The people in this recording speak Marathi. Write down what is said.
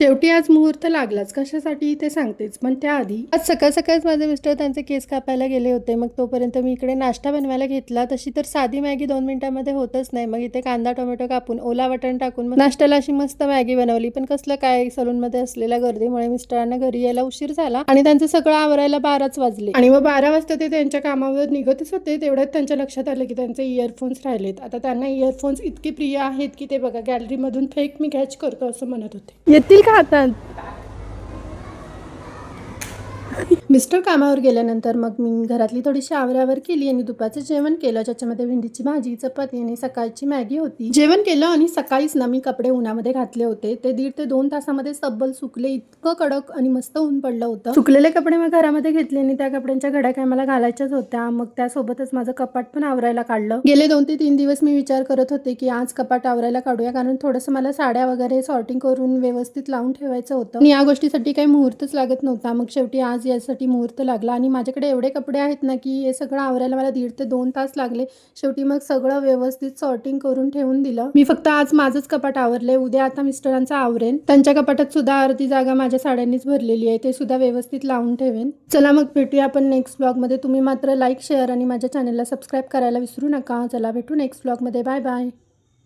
शेवटी आज मुहूर्त लागलाच. कशासाठी ते सांगतेच, पण त्याआधी आज सकाळ-सकाळच माझे मिस्टर त्यांचे केस कापायला गेले होते. मग तोपर्यंत मी इकडे नाश्ता बनवायला घेतला. तशी तर साधी मॅगी 2 मिनिटांमध्ये होतच नाही. मग इथे कांदा, टोमॅटो कापून, ओला वाटाणा टाकून मग नाश्त्याला अशी मस्त मॅगी बनवली. पण कसलं काय, सलूनमध्ये असलेल्या गर्दीमुळे मिस्टरांना घरी यायला उशीर झाला आणि त्यांचं सगळं आवरायला 12च वाजले. आणि मग 12 वाजता ते त्यांच्या कामावर निघतच होते. तेवढ्यात त्यांच्या लक्षात आलं की त्यांचे इयरफोन्स राहिलेत. आता त्यांना इयरफोन्स इतके प्रिय आहेत की ते बघा गॅलरीमधून फेक मी कॅच करतो असं म्हणत होते. येतील का आता? मिस्टर कामावर गेल्यानंतर मग मी घरातली थोडीशी आवरावर केली आणि दुपारचं जेवण केलं, ज्याच्यामध्ये भेंडीची भाजी, चपाती आणि सकाळची मॅगी होती. जेवण केलं आणि सकाळीच ना मी कपडे उन्हामध्ये घातले होते. ते 1.5 ते 2 तासामध्ये तब्बल सुकले. इतकं कडक आणि मस्त ऊन पडलं होतं. सुकलेले कपडे मग घरामध्ये घेतले आणि त्या कपड्यांच्या घड्या काय मला घालायच्याच होत्या. मग त्यासोबतच माझं कपाट पण आवरायला काढलं. गेले 2 ते 3 दिवस मी विचार करत होते की आज कपाट आवरायला काढूया, कारण थोडंसं मला साड्या वगैरे सॉर्टिंग करून व्यवस्थित लावून ठेवायचं होतं आणि या गोष्टीसाठी काही मुहूर्तच लागत नव्हता. मग शेवटी आज यासाठी मुहूर्त लागला आणि माझ्याकडे एवढे कपडे आहेत ना की हे सगळं आवरायला मला 1.5 ते 2 तास लागले. शेवटी मग सगळं व्यवस्थित सॉर्टिंग करून ठेवून दिलं. मी फक्त आज माझंच कपाट आवरले. उद्या आता मिस्टरांचं आवरेन. त्यांच्या कपाटात सुद्धा अर्धी जागा माझ्या साड्यांनीच भरलेली आहे. ते सुद्धा व्यवस्थित लावून ठेवेन. चला मग भेटूया आपण नेक्स्ट ब्लॉगमध्ये. तुम्ही मात्र लाईक, शेअर आणि माझ्या चॅनलला सबस्क्राईब करायला विसरू नका. चला भेटू नेक्स्ट ब्लॉगमध्ये. Bye bye.